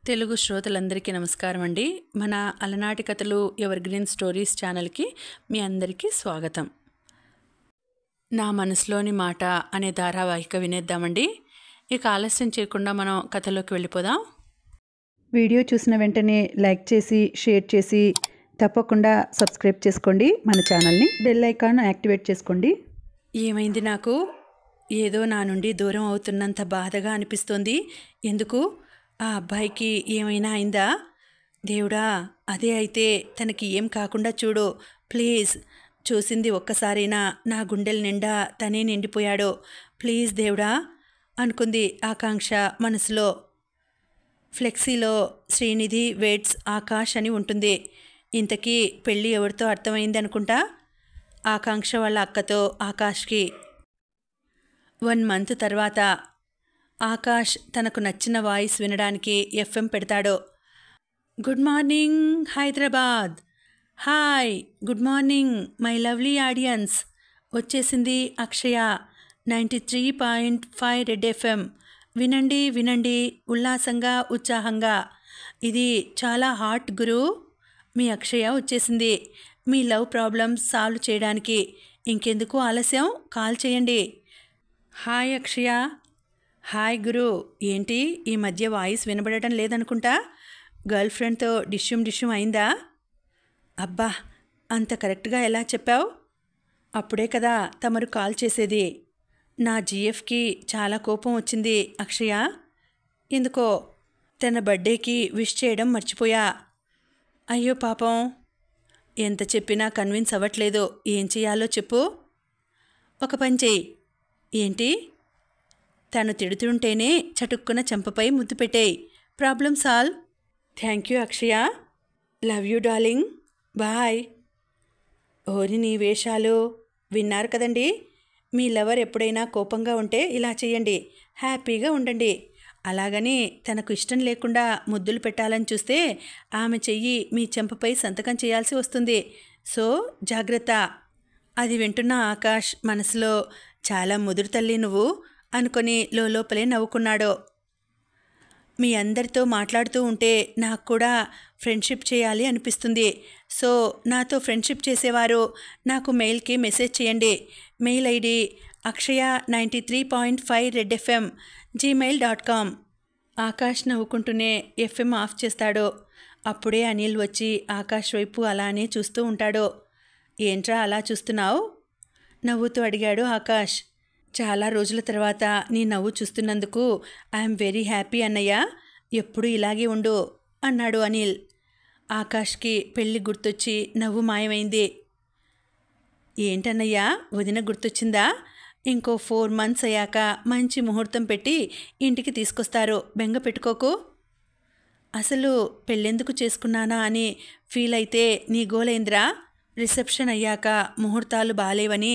తెలుగు శ్రోతలందరికీ నమస్కారం అండి. మన అలనాటి కథలు ఎవర్ గ్రీన్ స్టోరీస్ ఛానల్కి మీ అందరికీ స్వాగతం. నా మనసులోని మాట అనే ధారావాహిక వినేద్దామండి. ఇక ఆలస్యం చేయకుండా మనం కథలోకి వెళ్ళిపోదాం. వీడియో చూసిన వెంటనే లైక్ చేసి షేర్ చేసి తప్పకుండా సబ్స్క్రైబ్ చేసుకోండి. మన ఛానల్ని బెల్ ఐకాన్ యాక్టివేట్ చేసుకోండి. ఏమైంది? నాకు ఏదో నా నుండి దూరం అవుతున్నంత బాధగా అనిపిస్తోంది. ఎందుకు? ఆ అబ్బాయికి ఏమైనా అయిందా? దేవుడా, అదే అయితే తనకి ఏం కాకుండా చూడు ప్లీజ్. చూసింది ఒక్కసారైనా నా గుండెల నిండా తనే నిండిపోయాడు. ప్లీజ్ దేవుడా అనుకుంది ఆకాంక్ష మనసులో. ఫ్లెక్సీలో శ్రీనిధి వెయిట్స్ ఆకాష్ అని ఉంటుంది. ఇంతకీ పెళ్ళి ఎవరితో అర్థమైంది అనుకుంటా? ఆకాంక్ష వాళ్ళ అక్కతో ఆకాష్కి. 1 మంత్ తర్వాత ఆకాష్ తనకు నచ్చిన వాయిస్ వినడానికి ఎఫ్ఎం పెడతాడు. Good morning Hyderabad. Hi, good morning my lovely audience. వచ్చేసింది అక్షయ 93.5 రెడ్ ఎఫ్ఎం. వినండి వినండి ఉల్లాసంగా ఉత్సాహంగా. ఇది చాలా హాట్ గురు. మీ అక్షయ వచ్చేసింది మీ లవ్ ప్రాబ్లమ్స్ సాల్వ్ చేయడానికి. ఇంకెందుకు ఆలస్యం, కాల్ చేయండి. హాయ్ అక్షయ. హాయ్ గురు. ఏంటి ఈ మధ్య వాయిస్ వినబడటం లేదనుకుంటా? గర్ల్ ఫ్రెండ్తో డిష్యూమ్ అయిందా? అబ్బా, అంత కరెక్ట్గా ఎలా చెప్పావు? అప్పుడే కదా తమరు కాల్ చేసేది. నా జిఎఫ్కి చాలా కోపం వచ్చింది అక్షయ. ఎందుకో తన బర్త్డేకి విష్ చేయడం మర్చిపోయా. అయ్యో పాపం. ఎంత చెప్పినా కన్విన్స్ అవ్వట్లేదు. ఏం చేయాలో చెప్పు. ఒక పని చెయ్యి. ఏంటి? తను తిడుతుంటేనే చటుక్కున చెంపపై ముద్దు పెట్టేయి. Problem solve. Thank you Akshaya. Love you darling. Bye. ఓరి నీ వేషాలు. విన్నారు కదండి. మీ లవర్ ఎప్పుడైనా కోపంగా ఉంటే ఇలా చేయండి. హ్యాపీగా ఉండండి. అలాగని తనకు ఇష్టం లేకుండా ముద్దులు పెట్టాలని చూస్తే ఆమె చెయ్యి మీ చెంపపై సంతకం చేయాల్సి వస్తుంది. సో జాగ్రత్త. అది వింటున్న ఆకాష్ మనసులో చాలా ముదురు తల్లి నువ్వు అనుకొని లోపలే నవ్వుకున్నాడు. మీ అందరితో మాట్లాడుతూ ఉంటే నాకు కూడా ఫ్రెండ్షిప్ చేయాలి అనిపిస్తుంది. సో నాతో ఫ్రెండ్షిప్ చేసేవారు నాకు మెయిల్కి మెసేజ్ చేయండి. Mail ID akshaya93.5 redfm gmail.com. Akash నవ్వుకుంటూనే ఎఫ్ఎం ఆఫ్ చేస్తాడు. అప్పుడే అనిల్ వచ్చి ఆకాష్ వైపు అలానే చూస్తూ ఉంటాడు. ఏంట్రా అలా చూస్తున్నావు? నవ్వుతూ అడిగాడు ఆకాష్. చాలా రోజుల తర్వాత నీ నవ్వు చూస్తున్నందుకు ఐఎమ్ వెరీ హ్యాపీ అన్నయ్య. ఎప్పుడు ఇలాగే ఉండు అన్నాడు అనిల్. ఆకాష్కి పెళ్ళి గుర్తొచ్చి నవ్వు మాయమైంది. ఏంటన్నయ్యా, వదిన గుర్తొచ్చిందా? ఇంకో 4 months అయ్యాక మంచి ముహూర్తం పెట్టి ఇంటికి తీసుకొస్తారు. బెంగ పెట్టుకోకు. అసలు పెళ్ళెందుకు చేసుకున్నానా అని ఫీల్ అయితే నీ గోలేంద్రా. రిసెప్షన్ అయ్యాక ముహూర్తాలు బాలేవని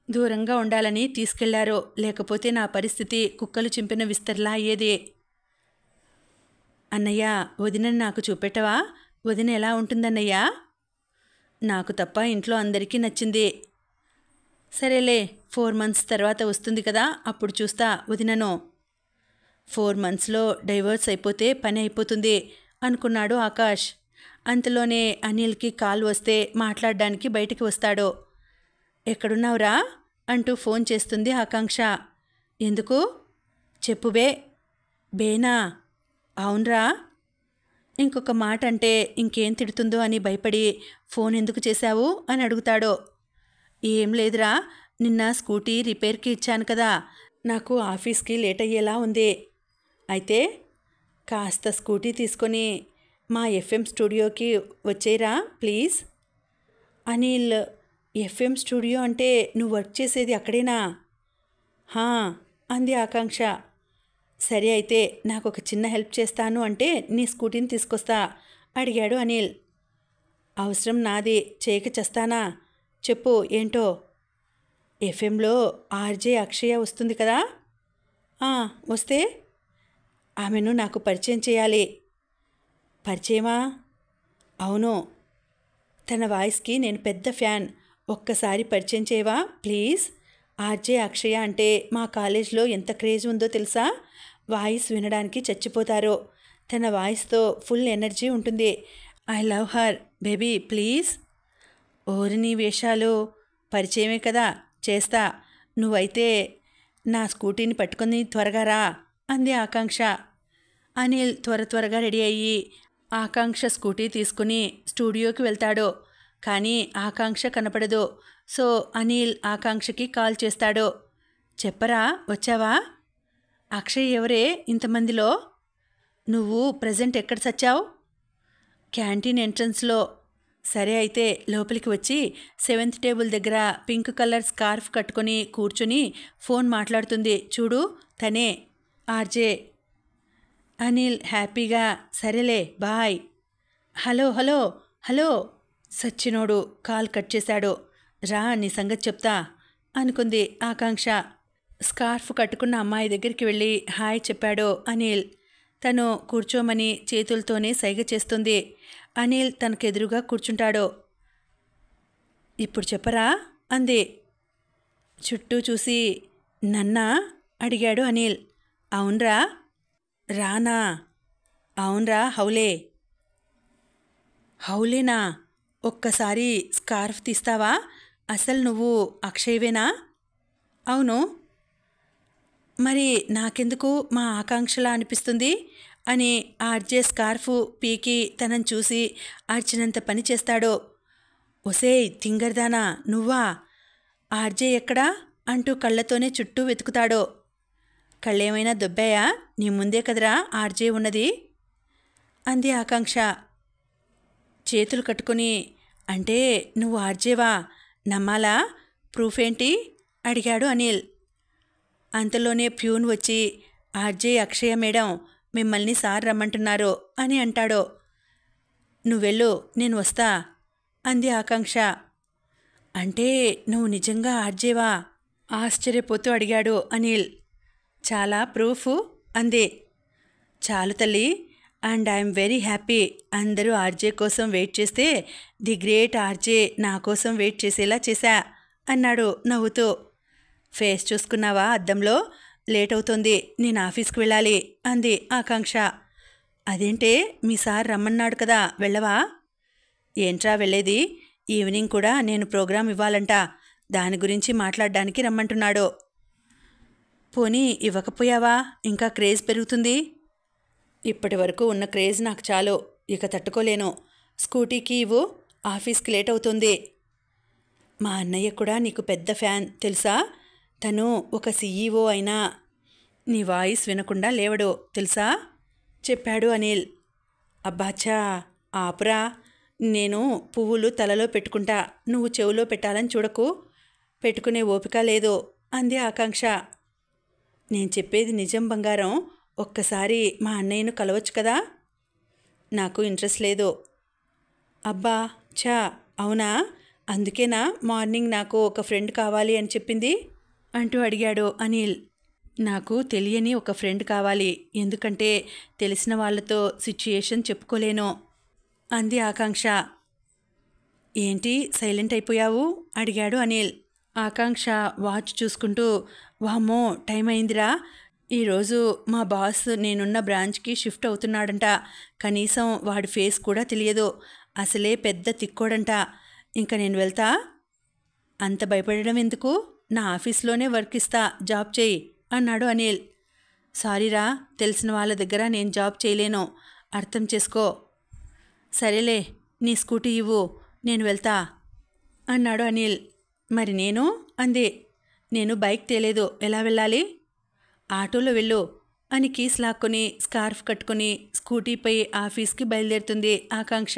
దూరంగా ఉండాలని తీసుకెళ్లారు. లేకపోతే నా పరిస్థితి కుక్కలు చింపిన విస్తర్లా అయ్యేది. అన్నయ్య, వదినని నాకు చూపెట్టవా? వదిన ఎలా ఉంటుందన్నయ్యా? నాకు తప్ప ఇంట్లో అందరికీ నచ్చింది. సరేలే, 4 months తర్వాత వస్తుంది కదా, అప్పుడు చూస్తా వదినను. 4 monthsలో డైవర్స్ అయిపోతే పని అయిపోతుంది అనుకున్నాడు ఆకాష్. అంతలోనే అనిల్కి కాల్ వస్తే మాట్లాడడానికి బయటికి వస్తాడు. ఎక్కడున్నావురా అంటూ ఫోన్ చేస్తుంది ఆకాంక్ష. ఎందుకు? చెప్పుబే. బేనా? అవునరా. ఇంకొక మాట అంటే ఇంకేం తిడుతుందో అని భయపడి ఫోన్ ఎందుకు చేశావు అని అడుగుతాడు. ఏం లేదురా, నిన్న స్కూటీ రిపేర్కి ఇచ్చాను కదా, నాకు ఆఫీస్కి లేట్ అయ్యేలా ఉంది. అయితే కాస్త స్కూటీ తీసుకొని మా ఎఫ్ఎం స్టూడియోకి వచ్చేయరా ప్లీజ్. అనిల్, ఎఫ్ఎం స్టూడియో అంటే నువ్వు వర్క్ చేసేది అక్కడేనా? హా అంది ఆకాంక్ష. సరే అయితే నాకు ఒక చిన్న హెల్ప్ చేస్తాను అంటే నీ స్కూటీని తీసుకొస్తా అడిగాడు అనిల్. అవసరం నాది, చేయక చేస్తానా? చెప్పు ఏంటో. ఎఫ్ఎంలో ఆర్జే అక్షయ వస్తుంది కదా. వస్తే ఆమెను నాకు పరిచయం చేయాలి. పరిచయమా? అవును. తన వాయిస్కి నేను పెద్ద ఫ్యాన్. ఒక్కసారి పరిచయం చేయవా ప్లీజ్? ఆర్జే అక్షయ అంటే మా కాలేజ్లో ఎంత క్రేజ్ ఉందో తెలుసా? వాయిస్ వినడానికి చచ్చిపోతారు. తన వాయిస్తో ఫుల్ ఎనర్జీ ఉంటుంది. I love her baby please. ఓరిని వేషాలు పరిచయమే కదా, చేస్తా. నువ్వైతే నా స్కూటీని పట్టుకొని త్వరగా రా అంది ఆకాంక్ష. అనిల్ త్వరగా రెడీ అయ్యి ఆకాంక్ష స్కూటీ తీసుకుని స్టూడియోకి వెళ్తాడు. కానీ ఆకాంక్ష కనపడదు. సో అనిల్ ఆకాంక్షకి కాల్ చేస్తాడు. చెప్పరా, వచ్చావా? అక్షయ్ ఎవరే ఇంతమందిలో? నువ్వు ప్రజెంట్ ఎక్కడ చచ్చావు? క్యాంటీన్ ఎంట్రన్స్లో. సరే అయితే లోపలికి వచ్చి 7th టేబుల్ దగ్గర పింక్ కలర్ స్కార్ఫ్ కట్టుకొని కూర్చుని ఫోన్ మాట్లాడుతుంది చూడు, తనే ఆర్జే. అనిల్ హ్యాపీగా సరేలే బాయ్. హలో హలో హలో సచ్చినోడు కాల్ కట్ చేశాడు. రా నీ సంగతి చెప్తా అనుకుంది ఆకాంక్ష. స్కార్ఫ్ కట్టుకున్న అమ్మాయి దగ్గరికి వెళ్ళి హాయ్ చెప్పాడు అనిల్. తను కూర్చోమని చేతులతోనే సైగ చేస్తుంది. అనిల్ తనకెదురుగా కూర్చుంటాడు. ఇప్పుడు చెప్పరా అంది. చుట్టూ చూసి నన్నా అడిగాడు అనిల్. అవునరా. రానా? అవునరా. హౌలే. హౌలేనా? ఒక్కసారి స్కార్ఫ్ తీస్తావా? అసలు నువ్వు అక్షయ్వేనా? అవును. మరి నాకెందుకు మా ఆకాంక్షలా అనిపిస్తుంది అని ఆర్జే స్కార్ఫ్ పీకి తనని చూసి అర్చినంత పని చేస్తాడు. ఒసేయ్ తింగర్దానా నువ్వా? ఆర్జే ఎక్కడా అంటూ కళ్ళతోనే చుట్టూ వెతుకుతాడు. కళ్ళేమైనా దొబ్బాయా? నీ ముందే కదరా ఆర్జే ఉన్నది అంది ఆకాంక్ష చేతులు కట్టుకుని. అంటే నువ్వు ఆర్జేవా? నమ్మాలా? ప్రూఫ్ ఏంటి అడిగాడు అనిల్. అంతలోనే ప్యూన్ వచ్చి ఆర్జే అక్షయ మేడం మిమ్మల్ని సార్ రమ్మంటున్నారు అని అంటాడు. నువ్వెళ్ళు నేను వస్తా అంది ఆకాంక్ష. అంటే నువ్వు నిజంగా ఆర్జేవా? ఆశ్చర్యపోతూ అడిగాడు అనిల్. చాలా ప్రూఫ్ అంది. చాలు తల్లి. And I'm very happy. అందరూ ఆర్జే కోసం వెయిట్ చేస్తే ది గ్రేట్ ఆర్జే నా కోసం వెయిట్ చేసేలా చేశా అన్నాడు నవ్వుతూ. ఫేస్ చూసుకున్నావా అద్దంలో? లేట్ అవుతుంది, నేను ఆఫీస్కి వెళ్ళాలి అంది ఆకాంక్ష. అదేంటే మీ సార్ రమ్మన్నాడు కదా, వెళ్ళవా? ఏంట్రా వెళ్ళేది? ఈవినింగ్ కూడా నేను ప్రోగ్రాం ఇవ్వాలంట, దాని గురించి మాట్లాడడానికి రమ్మంటున్నాడు. పోనీ ఇవ్వకపోయావా? ఇంకా క్రేజ్ పెరుగుతుంది. ఇప్పటి వరకు ఉన్న క్రేజ్ నాకు చాలు, ఇక తట్టుకోలేను. స్కూటీకి ఇవ్వు, ఆఫీస్కి లేట్ అవుతుంది. మా అన్నయ్య కూడా నీకు పెద్ద ఫ్యాన్ తెలుసా? తను ఒక సీఈఓ అయినా నీ వాయిస్ వినకుండా లేవడు తెలుసా చెప్పాడు అనిల్. అబ్బాచా ఆపురా. నేను పువ్వులు తలలో పెట్టుకుంటా, నువ్వు చెవులో పెట్టాలని చూడకు. పెట్టుకునే ఓపిక లేదు అంది ఆకాంక్ష. నేను చెప్పేది నిజం బంగారం. ఒక్కసారి మా అన్నయ్యను కలవచ్చు కదా. నాకు ఇంట్రెస్ట్ లేదు. అబ్బా చా అవునా? అందుకేనా మార్నింగ్ నాకు ఒక ఫ్రెండ్ కావాలి అని చెప్పింది అంటూ అడిగాడు అనిల్. నాకు తెలియని ఒక ఫ్రెండ్ కావాలి, ఎందుకంటే తెలిసిన వాళ్ళతో సిచ్యుయేషన్ చెప్పుకోలేను అంది ఆకాంక్ష. ఏంటి సైలెంట్ అయిపోయావు అడిగాడు అనిల్. ఆకాంక్ష వాచ్ చూసుకుంటూ వామ్మో టైం అయిందిరా, ఈరోజు మా బాస్ నేనున్న బ్రాంచ్కి షిఫ్ట్ అవుతున్నాడంట. కనీసం వాడి ఫేస్ కూడా తెలియదు, అసలే పెద్ద తిక్కోడంట. ఇంక నేను వెళ్తా. అంత భయపడడం ఎందుకు, నా ఆఫీస్లోనే వర్క్ ఇస్తా, జాబ్ చేయి అన్నాడు అనిల్. సారీరా, తెలిసిన వాళ్ళ దగ్గర నేను జాబ్ చేయలేను, అర్థం చేసుకో. సరేలే నీ స్కూటీ ఇవ్వు, నేను వెళ్తా అన్నాడు అనిల్. మరి నేను అంది. నేను బైక్ తేలేదు, ఎలా వెళ్ళాలి? ఆటోలో వెళ్ళు అని కీస్ లాక్కొని స్కార్ఫ్ కట్టుకుని స్కూటీపై ఆఫీస్కి బయలుదేరుతుంది ఆకాంక్ష.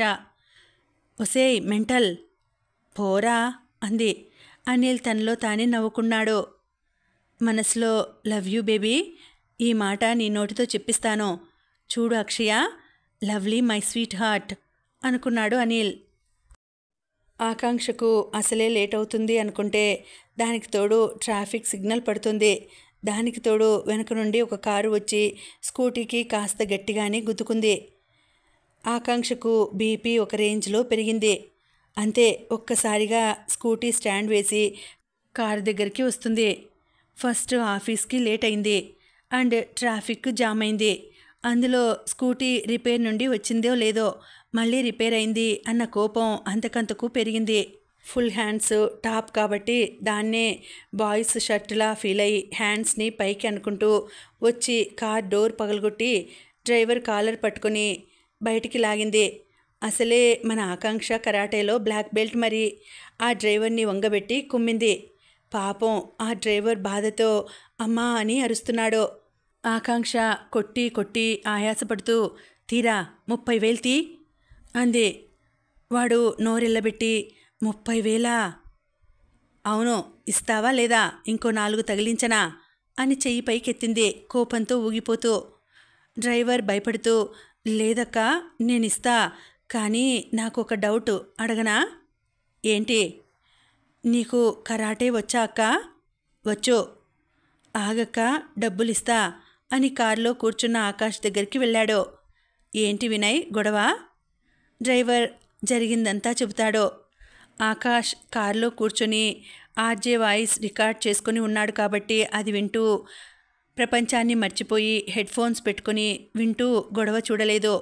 ఒసేయ్ మెంటల్ పోరా అంది. అనిల్ తనలో తానే నవ్వుకున్నాడు. మనసులో లవ్ యూ బేబీ, ఈ మాట నీ నోటితో చెప్పిస్తాను చూడు అక్షయ, లవ్లీ మై స్వీట్ హార్ట్ అనుకున్నాడు అనిల్. ఆకాంక్షకు అసలే లేట్ అవుతుంది అనుకుంటే దానికి తోడు ట్రాఫిక్ సిగ్నల్ పడుతుంది. దానికి తోడు వెనక నుండి ఒక కారు వచ్చి స్కూటీకి కాస్త గట్టిగానే గుద్దుకుంది. ఆకాంక్షకు బీపీ ఒక రేంజ్లో పెరిగింది. అంతే, ఒక్కసారిగా స్కూటీ స్టాండ్ వేసి కారు దగ్గరికి వస్తుంది. ఫస్ట్ ఆఫీస్కి లేట్ అయింది, అండ్ ట్రాఫిక్ జామ్ అయింది. అందులో స్కూటీ రిపేర్ నుండి వచ్చిందో లేదో మళ్ళీ రిపేర్ అయింది అన్న కోపం అంతకంతకు పెరిగింది. ఫుల్ హ్యాండ్స్ టాప్ కాబట్టి దాన్నే బాయ్స్ షర్టులా ఫీల్ అయ్యి హ్యాండ్స్ని పైకి అనుకుంటూ వచ్చి కార్ డోర్ పగలగొట్టి డ్రైవర్ కాలర్ పట్టుకొని బయటికి లాగింది. అసలే మన ఆకాంక్ష కరాటేలో బ్లాక్ బెల్ట్, మరి ఆ డ్రైవర్ని వంగబెట్టి కుమ్మింది. పాపం ఆ డ్రైవర్ బాధతో అమ్మా అని అరుస్తున్నాడు. ఆకాంక్ష కొట్టి కొట్టి ఆయాసపడుతూ తీరా 30,000 తీ అంది. వాడు నోరెళ్ళబెట్టి 30,000? అవును, ఇస్తావా లేదా? ఇంకో 4 తగిలించనా అని చెయ్యి పైకెత్తింది కోపంతో ఊగిపోతూ. డ్రైవర్ భయపడుతూ లేదక్కా నేనిస్తా, కానీ నాకు ఒక డౌట్ అడగనా? ఏంటి? నీకు కరాటే వచ్చా అక్కా? వచ్చు. ఆగక్క డబ్బులిస్తా అని కారులో కూర్చున్న ఆకాష్ దగ్గరికి వెళ్ళాడు. ఏంటి వినయ్ గొడవ? డ్రైవర్ జరిగిందంతా చెబుతాడు. ఆకాష్ కారులో కూర్చొని ఆర్జే వాయిస్ రికార్డ్ చేసుకొని ఉన్నాడు కాబట్టి అది వింటూ ప్రపంచాన్ని మర్చిపోయి హెడ్ ఫోన్స్ పెట్టుకొని వింటూ గొడవ చూడలేదు.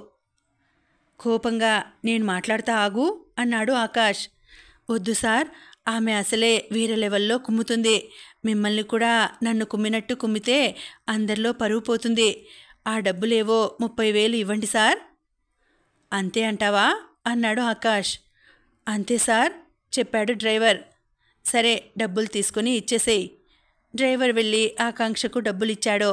కోపంగా నేను మాట్లాడతా ఆగు అన్నాడు ఆకాష్. వద్దు సార్, ఆమె అసలే వేరే లెవెల్లో కుమ్ముతుంది. మిమ్మల్ని కూడా నన్ను కుమ్మినట్టు కుమ్మితే అందరిలో పరువు పోతుంది. ఆ డబ్బులేవో 30,000 ఇవ్వండి సార్. అంతే అంటావా అన్నాడు ఆకాష్. అంతే సార్ చెప్పాడు డ్రైవర్. సరే డబ్బులు తీసుకుని ఇచ్చేసేయి. డ్రైవర్ వెళ్ళి ఆకాంక్షకు డబ్బులిచ్చాడు.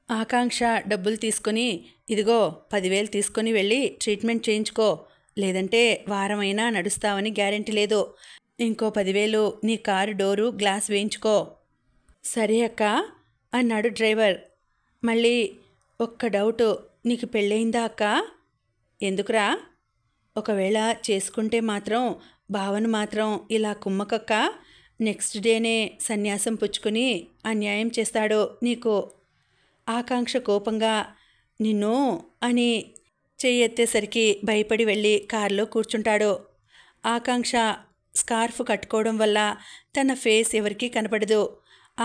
ఆకాంక్ష డబ్బులు తీసుకొని ఇదిగో 10,000 తీసుకొని వెళ్ళి ట్రీట్మెంట్ చేయించుకో, లేదంటే వారమైనా నడుస్తావని గ్యారెంటీ లేదు. ఇంకో 10,000 నీ కారు డోరు గ్లాస్ వేయించుకో. సరే అక్క అన్నాడు డ్రైవర్. మళ్ళీ ఒక్క డౌటు, నీకు పెళ్ళయిందా అక్క? ఎందుకురా? ఒకవేళ చేసుకుంటే మాత్రం భావను మాత్రం ఇలా కుమ్మకక్క. నెక్స్ట్ డేనే సన్యాసం పుచ్చుకొని అన్యాయం చేస్తాడు నీకు. ఆకాంక్ష కోపంగా నిన్ను అని చెయ్యెత్తేసరికి భయపడి వెళ్ళి కారులో కూర్చుంటాడు. ఆకాంక్ష స్కార్ఫ్ కట్టుకోవడం వల్ల తన ఫేస్ ఎవరికీ కనపడదు.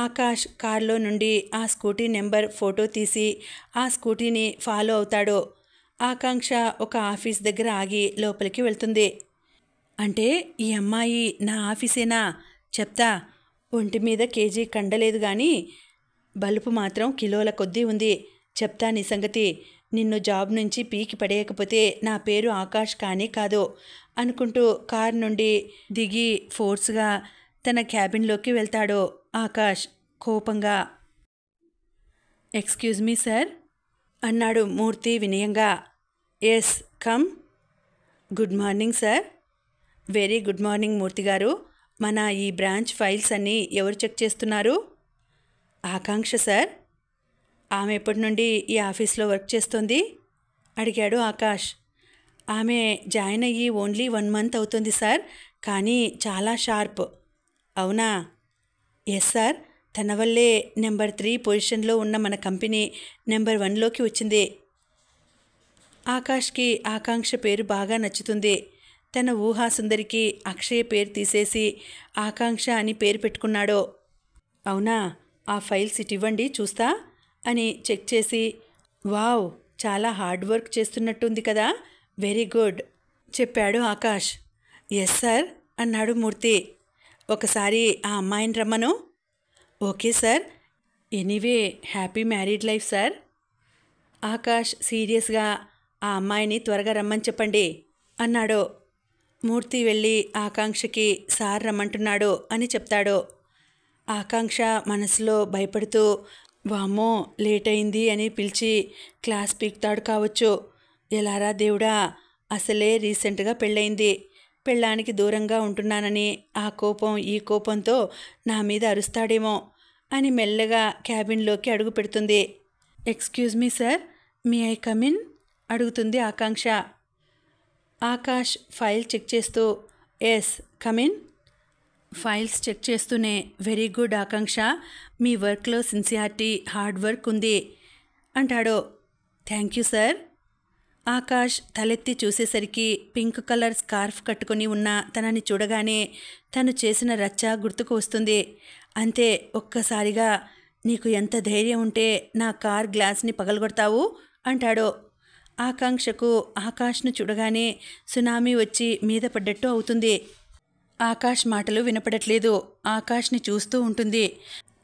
ఆకాష్ కారులో నుండి ఆ స్కూటీ నెంబర్ ఫోటో తీసి ఆ స్కూటీని ఫాలో అవుతాడు. ఆకాంక్ష ఒక ఆఫీస్ దగ్గర ఆగి లోపలికి వెళ్తుంది. అంటే ఈ అమ్మాయి నా ఆఫీసేనా? చెప్తా. ఒంటి మీద కేజీ కండలేదు కానీ బలుపు మాత్రం కిలోల కొద్దీ ఉంది. చెప్తా నీ సంగతి. నిన్ను జాబ్ నుంచి పీకి పడేయకపోతే నా పేరు ఆకాష్ కానీ కాదు అనుకుంటూ కారు నుండి దిగి ఫోర్స్గా తన క్యాబిన్లోకి వెళ్తాడు ఆకాష్ కోపంగా. ఎక్స్క్యూజ్ మీ సార్ అన్నాడు మూర్తి వినయంగా. Yes come. Good morning sir. Very good morning Murthy garu. మన ఈ బ్రాంచ్ ఫైల్స్ అన్నీ ఎవరు చెక్ చేస్తున్నారు? ఆకాంక్ష సార్. ఆమె ఎప్పటి నుండి ఈ ఆఫీస్లో వర్క్ చేస్తోంది అడిగాడు ఆకాష్. ఆమె జాయిన్ అయ్యి ఓన్లీ 1 మంత్ అవుతుంది సార్, కానీ చాలా షార్ప్. అవునా? Yes sir. తన వల్లే నెంబర్ 3 పొజిషన్లో ఉన్న మన కంపెనీ నెంబర్ 1లోకి వచ్చింది. ఆకాష్కి ఆకాంక్ష పేరు బాగా నచ్చుతుంది. తన ఊహాసుందరికి అక్షయ్ పేరు తీసేసి ఆకాంక్ష అని పేరు పెట్టుకున్నాడు. అవునా? ఆ ఫైల్స్ ఇటివ్వండి చూస్తా అని చెక్ చేసి వావ్ చాలా హార్డ్ వర్క్ చేస్తున్నట్టుంది కదా, వెరీ గుడ్ చెప్పాడు ఆకాష్. ఎస్ సార్ అన్నాడు మూర్తి. ఒకసారి ఆ అమ్మాయిని రమ్మను. Okay sir. Anyway happy married life sir. Akash సీరియస్గా ఆ అమ్మాయిని త్వరగా రమ్మని చెప్పండి అన్నాడు. మూర్తి వెళ్ళి ఆకాంక్షకి సార్ రమ్మంటున్నాడు అని చెప్తాడు. ఆకాంక్ష మనసులో భయపడుతూ వామ్మో లేట్ అయింది అని పిలిచి క్లాస్ పీకుతాడు కావచ్చు. ఎలారా దేవుడా, అసలే రీసెంట్గా పెళ్ళయింది, పెళ్ళానికి దూరంగా ఉంటున్నానని ఆ కోపం ఈ కోపంతో నా మీద అరుస్తాడేమో అని మెల్లగా క్యాబిన్లోకి అడుగు పెడుతుంది. Excuse me sir, me I come in అడుగుతుంది ఆకాంక్ష. ఆకాష్ ఫైల్ చెక్ చేస్తూ ఎస్ కమిన్. ఫైల్స్ చెక్ చేస్తూనే వెరీ గుడ్ ఆకాంక్ష, మీ వర్క్లో సిన్సియారిటీ హార్డ్ వర్క్ ఉంది అంటాడు. Thank you sir. ఆకాష్ తలెత్తి చూసేసరికి పింక్ కలర్ స్కార్ఫ్ కట్టుకొని ఉన్న తనని చూడగానే తను చేసిన రచ్చ గుర్తుకు వస్తుంది. అంతే ఒక్కసారిగా నీకు ఎంత ధైర్యం ఉంటే నా కార్ గ్లాస్ని పగలగొడతావు అంటాడు. ఆకాంక్షకు ఆకాష్ను చూడగానే సునామీ వచ్చి మీద పడ్డట్టు అవుతుంది. ఆకాష్ మాటలు వినపడట్లేదు. ఆకాష్ని చూస్తూ ఉంటుంది.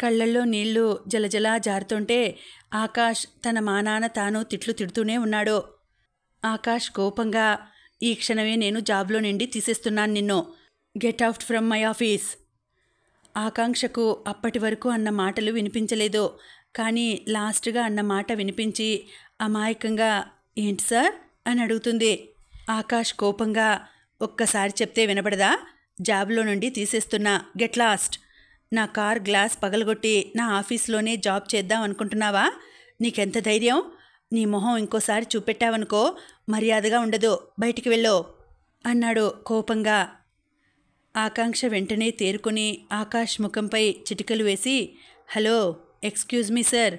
కళ్ళల్లో నీళ్లు జలజలా జారుతుంటే ఆకాష్ తన మానాన తాను తిట్లు తిడుతూనే ఉన్నాడు. ఆకాష్ కోపంగా, ఈ క్షణమే నేను జాబ్లో నుండి తీసేస్తున్నాను నిన్ను. Get out from my office. ఆకాంక్షకు అప్పటి వరకు అన్న మాటలు వినిపించలేదు. కానీ లాస్ట్గా అన్న మాట వినిపించి అమాయకంగా ఏంటి సార్ అని అడుగుతుంది. ఆకాష్ కోపంగా, ఒక్కసారి చెప్తే వినపడదా? జాబ్లో నుండి తీసేస్తున్నా, గెట్ లాస్ట్. నా కార్ గ్లాస్ పగలగొట్టి నా ఆఫీస్లోనే జాబ్ చేద్దాం అనుకుంటున్నావా? నీకెంత ధైర్యం? నీ మొహం ఇంకోసారి చూపెట్టావనుకో మర్యాదగా ఉండదు, బయటికి వెళ్ళో అన్నాడు కోపంగా. ఆకాంక్ష వెంటనే తేరుకుని ఆకాష్ ముఖంపై చిటికలు వేసి, హలో, ఎక్స్క్యూజ్ మీ సార్,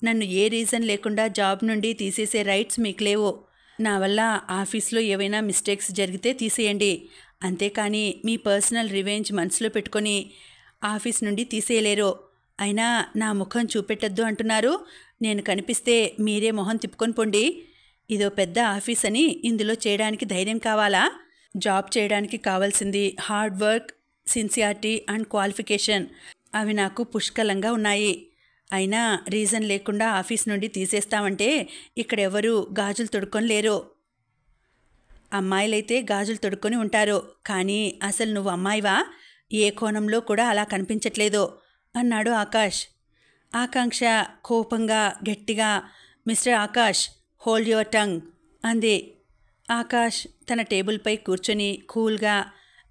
నన్ను ఏ రీజన్ లేకుండా జాబ్ నుండి తీసేసే రైట్స్ మీకు లేవు. నా వల్ల ఆఫీస్లో ఏవైనా మిస్టేక్స్ జరిగితే తీసేయండి, అంతేకాని మీ పర్సనల్ రివెంజ్ మనసులో పెట్టుకొని ఆఫీస్ నుండి తీసేయలేరు. అయినా నా ముఖం చూపెట్టద్దు అంటున్నారు. నేను కనిపిస్తే మీరే మొహం తిప్పుకొని పొండి. ఇదో పెద్ద ఆఫీస్ అని ఇందులో చేయడానికి ధైర్యం కావాలా? జాబ్ చేయడానికి కావాల్సింది hard work, sincerity and qualification. అవి నాకు పుష్కలంగా ఉన్నాయి. అయినా రీజన్ లేకుండా ఆఫీస్ నుండి తీసేస్తామంటే ఇక్కడెవరూ గాజులు తొడుక్కొని లేరు. అమ్మాయిలైతే గాజులు తొడుక్కొని ఉంటారు, కానీ అసలు నువ్వు అమ్మాయివా? ఏ కోణంలో కూడా అలా కనిపించట్లేదు అన్నాడు ఆకాష్. ఆకాంక్ష కోపంగా గట్టిగా, mister Akash, hold your tongue అంది. ఆకాష్ తన టేబుల్పై కూర్చొని కూల్గా,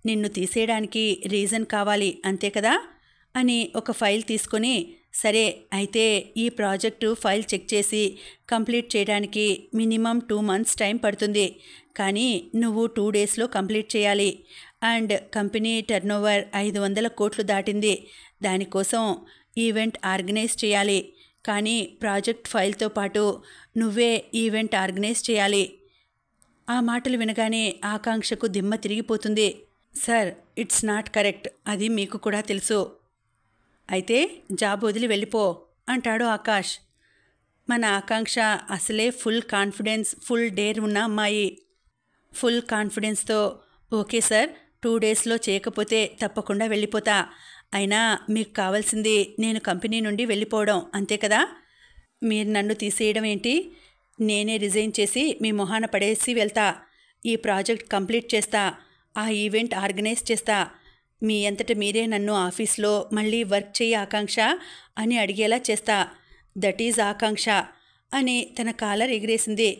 నిన్ను తీసేయడానికి రీజన్ కావాలి అంతే కదా అని ఒక ఫైల్ తీసుకొని, సరే అయితే ఈ ప్రాజెక్టు ఫైల్ చెక్ చేసి కంప్లీట్ చేయడానికి మినిమం 2 months టైం పడుతుంది, కానీ నువ్వు 2 daysలో కంప్లీట్ చేయాలి. అండ్ కంపెనీ టర్నోవర్ 500 కోట్లు దాటింది. దానికోసం ఈవెంట్ ఆర్గనైజ్ చేయాలి, కానీ ప్రాజెక్ట్ ఫైల్తో పాటు నువ్వే ఈవెంట్ ఆర్గనైజ్ చేయాలి. ఆ మాటలు వినగానే ఆకాంక్షకు దిమ్మ తిరిగిపోతుంది. సార్, ఇట్స్ నాట్ కరెక్ట్, అది మీకు కూడా తెలుసు. అయితే జాబ్ వదిలి వెళ్ళిపో అంటాడు ఆకాష్. మన ఆకాంక్ష అసలే ఫుల్ కాన్ఫిడెన్స్, ఫుల్ డేర్ ఉన్న అమ్మాయి. ఫుల్ కాన్ఫిడెన్స్తో, ఓకే సార్, 2 daysలో చేయకపోతే తప్పకుండా వెళ్ళిపోతా. అయినా మీకు కావాల్సింది నేను కంపెనీ నుండి వెళ్ళిపోవడం అంతే కదా? మీరు నన్ను తీసేయడం ఏంటి? నేనే రిజైన్ చేసి మీ మొహాన పడేసి వెళ్తా. ఈ ప్రాజెక్ట్ కంప్లీట్ చేస్తా, ఆ ఈవెంట్ ఆర్గనైజ్ చేస్తా. మీ అంతట మీరే నన్ను ఆఫీస్లో మళ్ళీ వర్క్ చేయి ఆకాంక్ష అని అడిగేలా చేస్తా. దట్ ఈజ్ ఆకాంక్ష అని తన కాలర్ ఎగిరేసింది.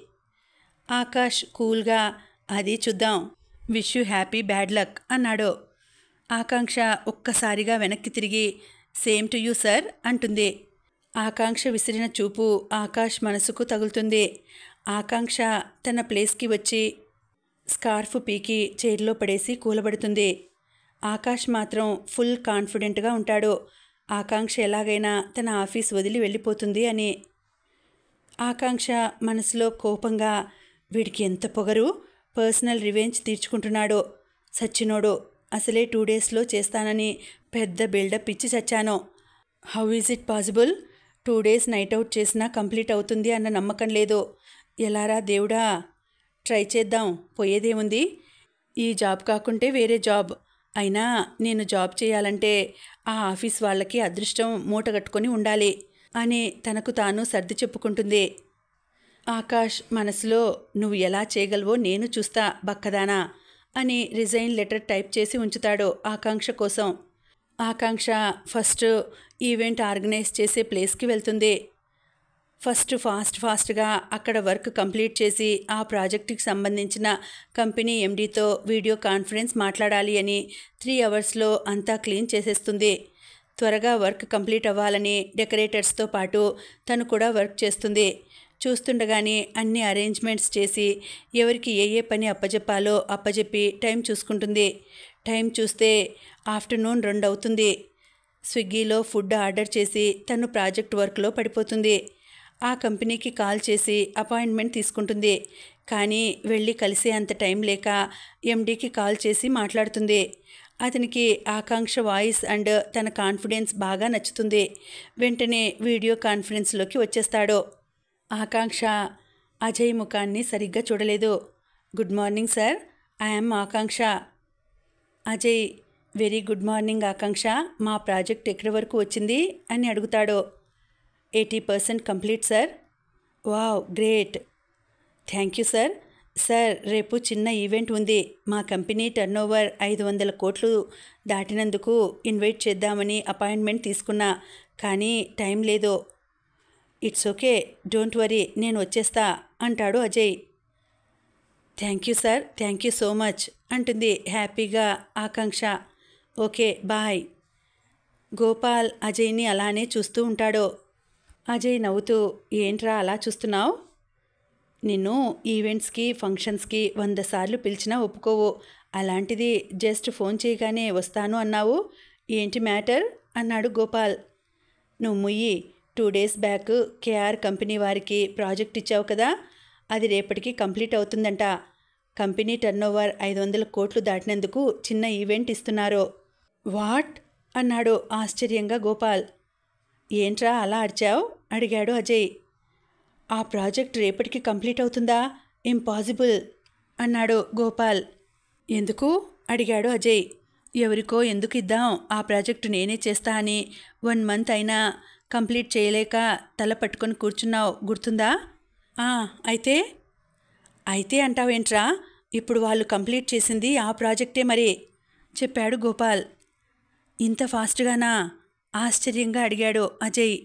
ఆకాష్ కూల్గా, అది చూద్దాం, wish you happy bad luck అన్నాడు. ఆకాంక్ష ఒక్కసారిగా వెనక్కి తిరిగి, సేమ్ టు యూ సార్ అంటుంది. ఆకాంక్ష విసిరిన చూపు ఆకాష్ మనసుకు తగులుతుంది. ఆకాంక్ష తన ప్లేస్కి వచ్చి స్కార్ఫ్ పీకి చైర్లో పడేసి కూలబడుతుంది. ఆకాష్ మాత్రం ఫుల్ కాన్ఫిడెంట్గా ఉంటాడు, ఆకాంక్ష ఎలాగైనా తన ఆఫీస్ వదిలి వెళ్ళిపోతుంది అని. ఆకాంక్ష మనసులో కోపంగా, వీడికి ఎంత పొగరు, పర్సనల్ రివెంజ్ తీర్చుకుంటున్నాడు. సచ్చినోడు, అసలే 2 daysలో చేస్తానని పెద్ద బిల్డప్ ఇచ్చి చచ్చాను. How is it possible? 2 days night out చేసినా కంప్లీట్ అవుతుంది అన్న నమ్మకం లేదు. ఎలారా దేవుడా, ట్రై చేద్దాం, పోయేదేముంది. ఈ జాబ్ కాకుంటే వేరే జాబ్. అయినా నేను జాబ్ చేయాలంటే ఆ ఆఫీస్ వాళ్ళకి అదృష్టం మూటగట్టుకొని ఉండాలి అని తనకు తాను సర్ది చెప్పుకుంటుంది. ఆకాష్ మనసులో, నువ్వు ఎలా చేయగలవో నేను చూస్తా బక్కదానా అని రిజైన్ లెటర్ టైప్ చేసి ఉంచుతాడు ఆకాంక్ష కోసం. ఆకాంక్ష ఫస్ట్ ఈవెంట్ ఆర్గనైజ్ చేసే ప్లేస్కి వెళ్తుంది. ఫాస్ట్గా అక్కడ వర్క్ కంప్లీట్ చేసి ఆ ప్రాజెక్టుకి సంబంధించిన కంపెనీ ఎండీతో వీడియో కాన్ఫరెన్స్ మాట్లాడాలి అని 3 hours అంతా క్లీన్ చేసేస్తుంది. త్వరగా వర్క్ కంప్లీట్ అవ్వాలని డెకరేటర్స్తో పాటు తను కూడా వర్క్ చేస్తుంది. చూస్తుండగానే అన్ని అరేంజ్మెంట్స్ చేసి ఎవరికి ఏ పని అప్పజెప్పాలో అప్పజెప్పి టైం చూసుకుంటుంది. టైం చూస్తే ఆఫ్టర్నూన్ 2 అవుతుంది. స్విగ్గీలో ఫుడ్ ఆర్డర్ చేసి తను ప్రాజెక్ట్ వర్క్లో పడిపోతుంది. ఆ కంపెనీకి కాల్ చేసి అపాయింట్మెంట్ తీసుకుంటుంది. కానీ వెళ్ళి కలిసే అంత టైం లేక ఎండీకి కాల్ చేసి మాట్లాడుతుంది. అతనికి ఆకాంక్ష వాయిస్ అండ్ తన కాన్ఫిడెన్స్ బాగా నచ్చుతుంది. వెంటనే వీడియో కాన్ఫరెన్స్లోకి వచ్చేస్తాడు. ఆకాంక్ష అజయ్ ముఖాన్ని సరిగ్గా చూడలేదు. Good morning sir, I'm Akanksha. Ajay very good morning Akanksha, మా ప్రాజెక్ట్ ఎక్కడి వరకు వచ్చింది అని అడుగుతాడు. 80% complete sir. Wow great, thank you sir. Sir రేపు చిన్న ఈవెంట్ ఉంది. మా కంపెనీ టర్నోవర్ 500 కోట్లు దాటినందుకు ఇన్వైట్ చేద్దామని అపాయింట్మెంట్ తీసుకున్నా, కానీ టైం లేదు. ఇట్స్ ఓకే, డోంట్ వరీ, నేను వచ్చేస్తా అంటాడు Ajay. Thank you sir, thank you so much అంటుంది హ్యాపీగా ఆకాంక్ష. Okay bye. గోపాల్ అజయ్ని అలానే చూస్తూ ఉంటాడు. అజయ్ నవ్వుతూ, ఏంట్రా అలా చూస్తున్నావు? నిన్ను ఈవెంట్స్కి ఫంక్షన్స్కి 100 సార్లు పిలిచినా ఒప్పుకోవు, అలాంటిది జస్ట్ ఫోన్ చేయగానే వస్తాను అన్నావు, ఏంటి మ్యాటర్ అన్నాడు గోపాల్. నువ్వు ముయ్యి, 2 డేస్ బ్యాక్ కేఆర్ కంపెనీ వారికి ప్రాజెక్ట్ ఇచ్చావు కదా, అది రేపటికి కంప్లీట్ అవుతుందంట. కంపెనీ టర్నోవర్ 500 కోట్లు దాటినందుకు చిన్న ఈవెంట్ ఇస్తున్నారు. వాట్ అన్నాడు ఆశ్చర్యంగా గోపాల్. ఏంట్రా అలా అరిచావు అడిగాడు అజయ్. ఆ ప్రాజెక్ట్ రేపటికి కంప్లీట్ అవుతుందా? ఇంపాసిబుల్ అన్నాడు గోపాల్. ఎందుకు అడిగాడు అజయ్. ఎవరికో ఎందుకు ఇద్దాం, ఆ ప్రాజెక్టు నేనే చేస్తా అని 1 మంత్ అయినా కంప్లీట్ చేయలేక తల పట్టుకొని కూర్చున్నావు, గుర్తుందా? అయితే అయితే అంటావేంట్రా, ఇప్పుడు వాళ్ళు కంప్లీట్ చేసింది ఆ ప్రాజెక్టే మరి చెప్పాడు గోపాల్. ఇంత ఫాస్ట్గానా ఆశ్చర్యంగా అడిగాడు అజయ్.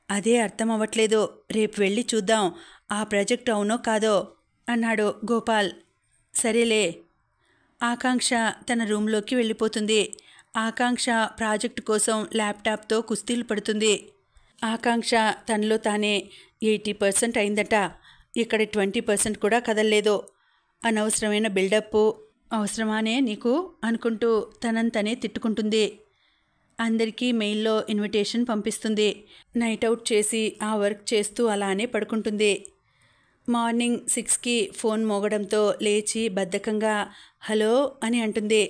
అదే అర్థం అవ్వట్లేదు, రేపు వెళ్ళి చూద్దాం ఆ ప్రాజెక్ట్ అవునో కాదో అన్నాడు గోపాల్. సరేలే. ఆకాంక్ష తన రూమ్లోకి వెళ్ళిపోతుంది. ఆకాంక్ష ప్రాజెక్టు కోసం ల్యాప్టాప్తో కుస్తీలు పడుతుంది. ఆకాంక్ష తనలో తానే 80% అయిందట, ఇక్కడ 20% కూడా కదల్లేదు, అనవసరమైన బిల్డప్ అవసరమానే నీకు అనుకుంటూ తనంతనే తిట్టుకుంటుంది. అందరికీ మెయిల్లో ఇన్విటేషన్ పంపిస్తుంది. నైట్ అవుట్ చేసి ఆ వర్క్ చేస్తూ అలానే పడుకుంటుంది. మార్నింగ్ 6కి ఫోన్ మోగడంతో లేచి బద్ధకంగా హలో అని అంటుంది.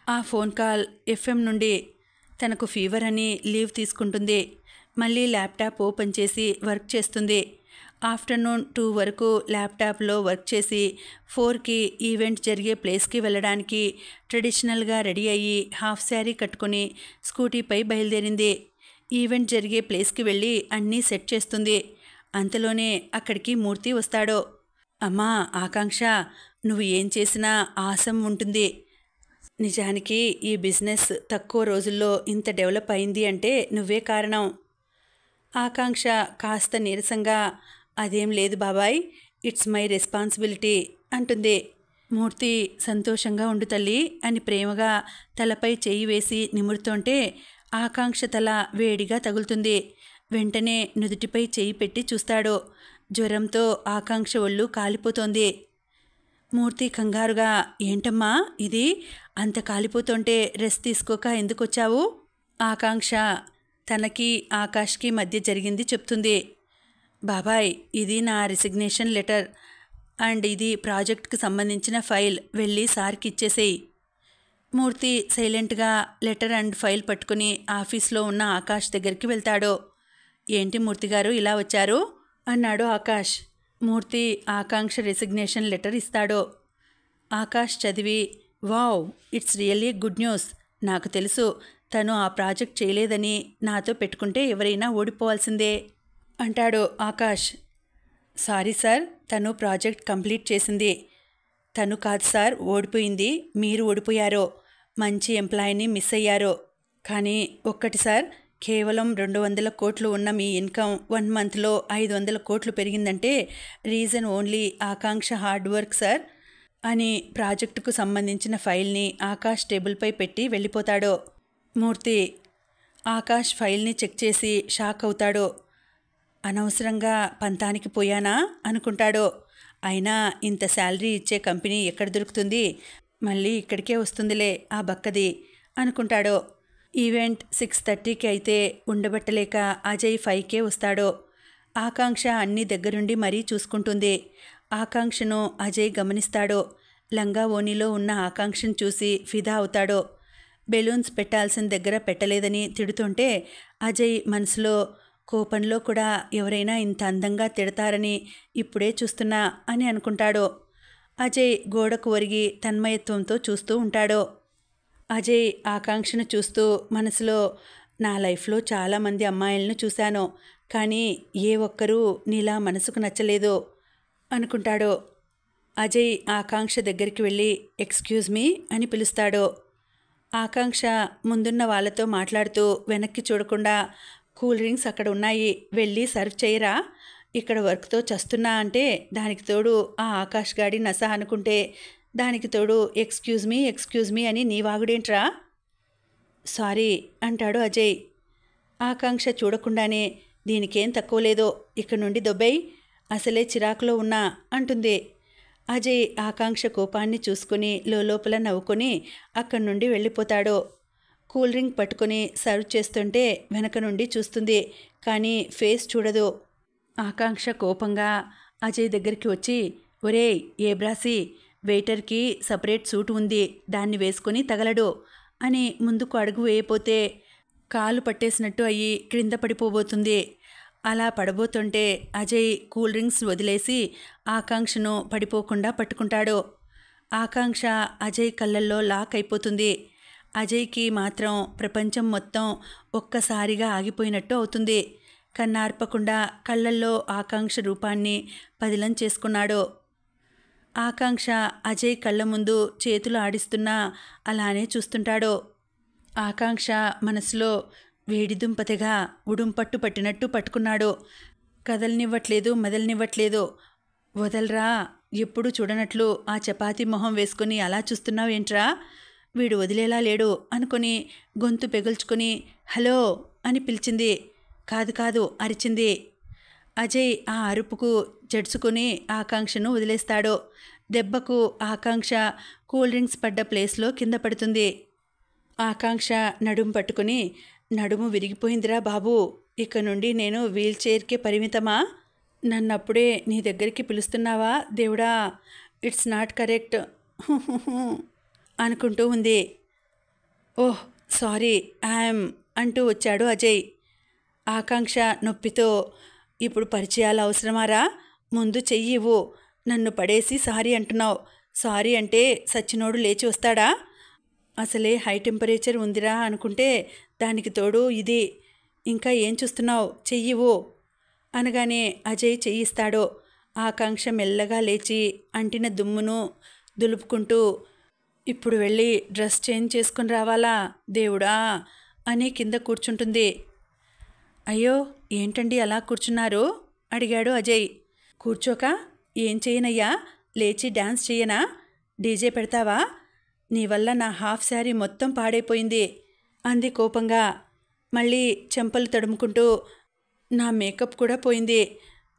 ఆ ఫోన్ కాల్ ఎఫ్ఎం నుండి. తనకు ఫీవర్ అని లీవ్ తీసుకుంటుంది. మళ్ళీ ల్యాప్టాప్ ఓపెన్ చేసి వర్క్ చేస్తుంది. ఆఫ్టర్నూన్ 2 వరకు ల్యాప్టాప్లో వర్క్ చేసి 4కి ఈవెంట్ జరిగే ప్లేస్కి వెళ్ళడానికి ట్రెడిషనల్గా రెడీ అయ్యి హాఫ్ శారీ కట్టుకుని స్కూటీపై బయలుదేరింది. ఈవెంట్ జరిగే ప్లేస్కి వెళ్ళి అన్నీ సెట్ చేస్తుంది. అంతలోనే అక్కడికి మూర్తి వస్తాడు. అమ్మా ఆకాంక్ష, నువ్వు ఏం చేసినా ఆసం ఉంటుంది. నిజానికి ఈ బిజినెస్ తక్కువ రోజుల్లో ఇంత డెవలప్ అయింది అంటే నువ్వే కారణం. ఆకాంక్ష కాస్త నీరసంగా, అదేం లేదు బాబాయ్, ఇట్స్ మై రెస్పాన్సిబిలిటీ అంటుంది. మూర్తి సంతోషంగా ఉండు తల్లి అని ప్రేమగా తలపై చేయి వేసి నిమురుతుంటే ఆకాంక్ష తల వేడిగా తగులుతుంది. వెంటనే నుదుటిపై చేయి పెట్టి చూస్తాడు. జ్వరంతో ఆకాంక్ష ఒళ్ళు కాలిపోతోంది. మూర్తి కంగారుగా, ఏంటమ్మా ఇది, అంత కాలిపోతుంటే రెస్ట్ తీసుకోక ఎందుకొచ్చావు? ఆకాంక్ష తనకి ఆకాష్కి మధ్య జరిగింది చెప్తుంది. బాబాయ్, ఇది నా రిసిగ్నేషన్ లెటర్ అండ్ ఇది ప్రాజెక్ట్కి సంబంధించిన ఫైల్, వెళ్ళి సార్కి ఇచ్చేసేయి. మూర్తి సైలెంట్గా లెటర్ అండ్ ఫైల్ పట్టుకుని ఆఫీస్లో ఉన్న ఆకాష్ దగ్గరికి వెళ్తాడు. ఏంటి మూర్తి గారు ఇలా వచ్చారు అన్నాడు ఆకాష్. మూర్తి ఆకాంక్ష రిసిగ్నేషన్ లెటర్ ఇస్తాడు. ఆకాష్ చదివి, wow, it's really good news. నాకు తెలుసు తను ఆ ప్రాజెక్ట్ చేయలేదని, నాతో పెట్టుకుంటే ఎవరైనా ఓడిపోవాల్సిందే అంటాడు ఆకాష్. సారీ సార్, తను ప్రాజెక్ట్ కంప్లీట్ చేసింది. తను కాదు సార్ ఓడిపోయింది, మీరు ఓడిపోయారు. మంచి ఎంప్లాయీని మిస్ అయ్యారు. కానీ ఒక్కటి సార్, కేవలం 200 కోట్లు ఉన్న మీ ఇన్కమ్ 1 మంత్లో 500 కోట్లు పెరిగిందంటే రీజన్ ఓన్లీ ఆకాంక్ష హార్డ్ వర్క్ సార్ అని ప్రాజెక్టుకు సంబంధించిన ఫైల్ని ఆకాష్ టేబుల్పై పెట్టి వెళ్ళిపోతాడు. మూర్తి ఆకాష్ ఫైల్ని చెక్ చేసి షాక్ అవుతాడు. అనవసరంగా పంతానికి పోయానా అనుకుంటాడు. అయినా ఇంత శాలరీ ఇచ్చే కంపెనీ ఎక్కడ దొరుకుతుంది, మళ్ళీ ఇక్కడికే వస్తుందిలే ఆ బక్కది అనుకుంటాడు. ఈవెంట్ 6:30కి అయితే ఉండబట్టలేక అజయ్ 5కే వస్తాడు. ఆకాంక్ష అన్ని దగ్గరుండి మరీ చూసుకుంటుంది. ఆకాంక్షను అజయ్ గమనిస్తాడు. లంగా ఓణిలో ఉన్న ఆకాంక్షను చూసి ఫిదా అవుతాడు. బెలూన్స్ పెట్టాల్సిన దగ్గర పెట్టలేదని తిడుతుంటే అజయ్ మనసులో కోపంలో కూడా ఎవరైనా ఇంత అందంగా తిడతారని ఇప్పుడే చూస్తున్నా అని అనుకుంటాడు. అజయ్ గోడకు ఒరిగి తన్మయత్వంతో చూస్తూ ఉంటాడు. అజయ్ ఆకాంక్షను చూస్తూ మనసులో నా లైఫ్లో చాలామంది అమ్మాయిలను చూశాను, కానీ ఏ ఒక్కరూ నీలా మనసుకు నచ్చలేదు అనుకుంటాడు. అజయ్ ఆకాంక్ష దగ్గరికి వెళ్ళి ఎక్స్క్యూజ్ మీ అని పిలుస్తాడు. ఆకాంక్ష ముందున్న వాళ్ళతో మాట్లాడుతూ వెనక్కి చూడకుండా కూల్ డ్రింక్స్ అక్కడ ఉన్నాయి, వెళ్ళి సర్వ్ చేయరా, ఇక్కడ వర్క్తో చస్తున్నా అంటే దానికి తోడు ఆ ఆకాష్ గాడి నస అనుకుంటే దానికి తోడు ఎక్స్క్యూజ్ మీ అని నీ వాగుడేంట్రా. సారీ అంటాడు అజయ్. ఆకాంక్ష చూడకుండానే దీనికేం తక్కువ లేదో, ఇక్కడి నుండి దొబ్బేయ్, అసలే చిరాకులో ఉన్నా అంటుంది. అజయ్ ఆకాంక్ష కోపాన్ని చూసుకుని లోపల నవ్వుకొని అక్కడి నుండి వెళ్ళిపోతాడు. కూల్ డ్రింక్ పట్టుకుని సర్వ్ చేస్తుంటే వెనక నుండి చూస్తుంది, కానీ ఫేస్ చూడదు. ఆకాంక్ష కోపంగా అజయ్ దగ్గరికి వచ్చి, ఒరేయ్ ఏ బ్రాసి, వెయిటర్కి సపరేట్ సూట్ ఉంది, దాన్ని వేసుకొని తగలడు అని ముందుకు అడుగు వేయపోతే కాలు పట్టేసినట్టు అయ్యి క్రింద పడిపోబోతుంది. అలా పడబోతుంటే అజయ్ కూల్ డ్రింక్స్ వదిలేసి ఆకాంక్షను పడిపోకుండా పట్టుకుంటాడు. ఆకాంక్ష అజయ్ కళ్ళల్లో లాక్ అయిపోతుంది. అజయ్కి మాత్రం ప్రపంచం మొత్తం ఒక్కసారిగా ఆగిపోయినట్టు అవుతుంది. కన్నార్పకుండా కళ్ళల్లో ఆకాంక్ష రూపాన్ని పదిలం చేసుకున్నాడు. ఆకాంక్ష అజయ్ కళ్ళ ముందు చేతులు ఆడిస్తున్నా అలానే చూస్తుంటాడు. ఆకాంక్ష మనసులో వేడిదుంపతెగా ఉడుంపట్టు పట్టినట్టు పట్టుకున్నాడు. కదలనివ్వట్లేదు, మెదలనివ్వట్లేదు. వదలరా, ఎప్పుడు చూడనట్లు ఆ చపాతీ మొహం వేసుకుని అలా చూస్తున్నావేంట్రా, వీడు వదిలేలా లేడు అనుకుని గొంతు పెగుల్చుకుని హలో అని పిలిచింది. కాదు అరిచింది. అజయ్ ఆ అరుపుకు జడ్చుకుని ఆకాంక్షను వదిలేస్తాడు. దెబ్బకు ఆకాంక్ష కూల్ డ్రింక్స్ పడ్డ ప్లేస్లో కింద పడుతుంది. ఆకాంక్ష నడుము పట్టుకుని, నడుము విరిగిపోయిందిరా బాబు, ఇక నుండి నేను వీల్ చైర్కే పరిమితమా, నన్నప్పుడే నీ దగ్గరికి పిలుస్తున్నావా దేవుడా, ఇట్స్ నాట్ కరెక్ట్ అనుకుంటూ ఉంది. ఓహ్ సారీ ఐఎమ్ అంటూ వచ్చాడు అజయ్. ఆకాంక్ష నొప్పితో, ఇప్పుడు పరిచయాలు అవసరమారా, ముందు చెయ్యివ్వు, నన్ను పడేసి సారీ అంటున్నావు, సారీ అంటే సచ్చినోడు లేచి వస్తాడా, అసలే హై టెంపరేచర్ ఉందిరా అనుకుంటే దానికి తోడు ఇది, ఇంకా ఏం చూస్తున్నావు, చెయ్యివ్వు అనగానే అజయ్ చెయ్యిస్తాడు. ఆకాంక్ష మెల్లగా లేచి అంటిన దుమ్మును దులుపుకుంటూ, ఇప్పుడు వెళ్ళి డ్రెస్ చేంజ్ చేసుకుని రావాలా దేవుడా అని కింద కూర్చుంటుంది. అయ్యో ఏంటండి అలా కూర్చున్నారు అడిగాడు అజయ్. కూర్చోక ఏం చేయనయ్యా, లేచి డ్యాన్స్ చేయనా, డీజే పెడతావా, నీ వల్ల నా హాఫ్ శారీ మొత్తం పాడైపోయింది అంది కోపంగా. మళ్ళీ చెంపలు తడుముకుంటూ, నా మేకప్ కూడా పోయింది,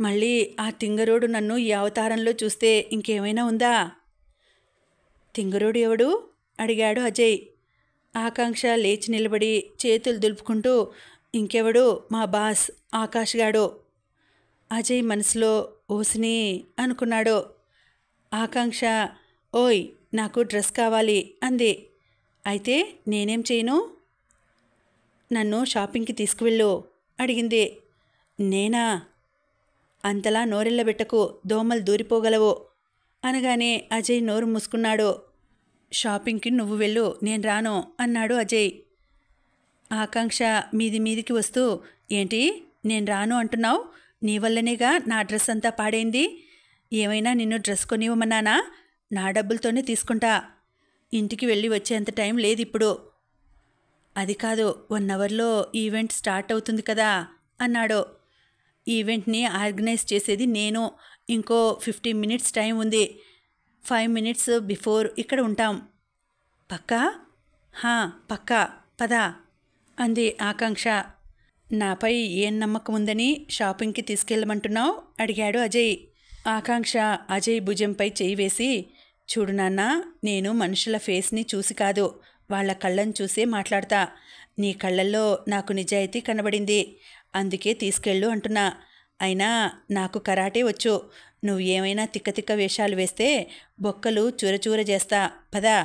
మళ్ళీ ఆ తింగరోడు నన్ను ఈ అవతారంలో చూస్తే ఇంకేమైనా ఉందా. తింగరోడు ఎవడు అడిగాడు అజయ్. ఆకాంక్ష లేచి నిలబడి చేతులు దులుపుకుంటూ, ఇంకెవడు మా బాస్ ఆకాష్ గాడు. అజయ్ మనసులో ఓసిని అనుకున్నాడు. ఆకాంక్ష ఓయ్ నాకు డ్రెస్ కావాలి అంది. అయితే నేనేం చేయను, నన్ను షాపింగ్కి తీసుకువెళ్ళు అడిగింది. నేనా, అంతలా నోరెళ్ళబెట్టకు, దోమలు దూరిపోగలవు అనగానే అజయ్ నోరు మూసుకున్నాడు. షాపింగ్కి నువ్వు వెళ్ళు, నేను రాను అన్నాడు అజయ్. ఆకాంక్ష మీదికి వస్తూ, ఏంటి నేను రాను అంటున్నావు, నీ వల్లనేగా నా డ్రెస్ అంతా పాడైంది, ఏమైనా నిన్ను డ్రెస్ కొనివ్వమన్నానా, నా డబ్బులతోనే తీసుకుంటా, ఇంటికి వెళ్ళి వచ్చేంత టైం లేదు ఇప్పుడు. అది కాదు, 1 అవర్లో ఈవెంట్ స్టార్ట్ అవుతుంది కదా అన్నాడు. ఈవెంట్ని ఆర్గనైజ్ చేసేది నేను, ఇంకో 15 మినిట్స్ టైం ఉంది, 5 మినిట్స్ బిఫోర్ ఇక్కడ ఉంటాం. పక్కా? పక్కా, పద అంది ఆకాంక్ష. నాపై ఏం నమ్మకం ఉందని షాపింగ్కి తీసుకెళ్ళమంటున్నావు అడిగాడు అజయ్. ఆకాంక్ష అజయ్ భుజంపై చేయి వేసి, చూడు నాన్న, నేను మనుషుల ఫేస్ని చూసి కాదు, వాళ్ళ కళ్ళను చూసే మాట్లాడతా, నీ కళ్ళల్లో నాకు నిజాయితీ కనబడింది, అందుకే తీసుకెళ్ళు అంటున్నా, అయినా నాకు కరాటే వచ్చు, నువ్వు ఏమైనా తిక్క వేషాలు వేస్తే బొక్కలు చూరచూర చేస్తా, పదా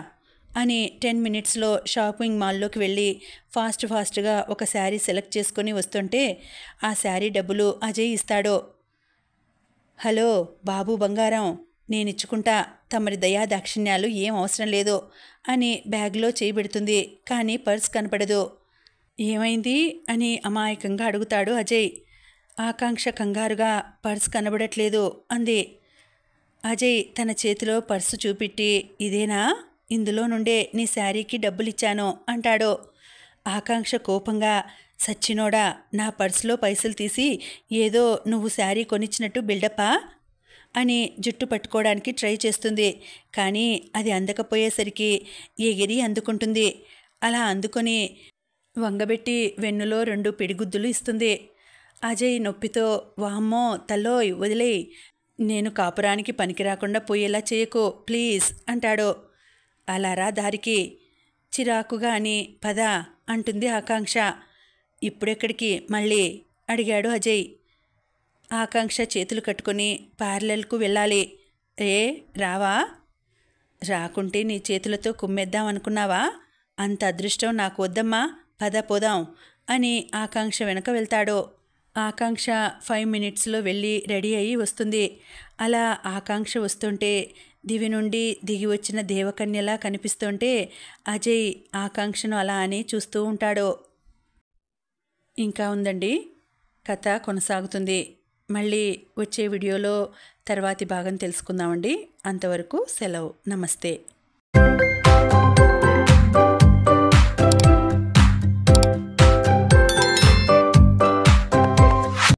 అని 10 మినిట్స్లో షాపింగ్ మాల్లోకి వెళ్ళి ఫాస్ట్గా ఒక శారీ సెలెక్ట్ చేసుకొని వస్తుంటే ఆ శారీ డబ్బులు అజయ్ ఇస్తాడు. హలో బాబు బంగారం, నేనిచ్చుకుంటా, తమరి దయా దాక్షిణ్యాలు ఏం అవసరం లేదు అని బ్యాగ్లో చేయబెడుతుంది. కానీ పర్స్ కనపడదు. ఏమైంది అని అమాయకంగా అడుగుతాడు అజయ్. ఆకాంక్ష కంగారుగా పర్స్ కనబడట్లేదు అంది. అజయ్ తన చేతిలో పర్సు చూపెట్టి, ఇదేనా, ఇందులో నుండే నీ శారీకి డబ్బులిచ్చాను అంటాడు. ఆకాంక్ష కోపంగా, సచ్చినోడా, నా పర్సులో పైసలు తీసి ఏదో నువ్వు శారీ కొనిచ్చినట్టు బిల్డప్పా అని జుట్టు పట్టుకోవడానికి ట్రై చేస్తుంది. కానీ అది అందకపోయేసరికి ఎగిరి అందుకుంటుంది. అలా అందుకొని వంగబెట్టి వెన్నులో 2 పిడిగుద్దులు ఇస్తుంది. అజయ్ నొప్పితో, వామ్మో తల్లోయ్ వదిలేయ్, నేను కాపురానికి పనికి రాకుండా పోయేలా చేయకు ప్లీజ్ అంటాడు. అలారా దారికి, చిరాకుగా అని పద అంటుంది ఆకాంక్ష. ఇప్పుడెక్కడికి మళ్ళీ అడిగాడు అజయ్. ఆకాంక్ష చేతులు కట్టుకొని పార్లర్కు వెళ్ళాలి. రావా? రాకుంటే నీ చేతులతో కుమ్మేద్దాం అనుకున్నావా? అంత అదృష్టం నాకు వద్దమ్మా, పద పోదాం అని ఆకాంక్ష వెనక వెళ్తాడు. ఆకాంక్ష 5 మినిట్స్లో వెళ్ళి రెడీ అయ్యి వస్తుంది. అలా ఆకాంక్ష వస్తుంటే దివి నుండి దిగి వచ్చిన దేవకన్యలా కనిపిస్తుంటే అజయ్ ఆకాంక్షను అలా అని చూస్తూ ఉంటాడు. ఇంకా ఉందండి, కథ కొనసాగుతుంది. మళ్ళీ వచ్చే వీడియోలో తర్వాతి భాగం తెలుసుకుందామండి. అంతవరకు సెలవు. నమస్తే.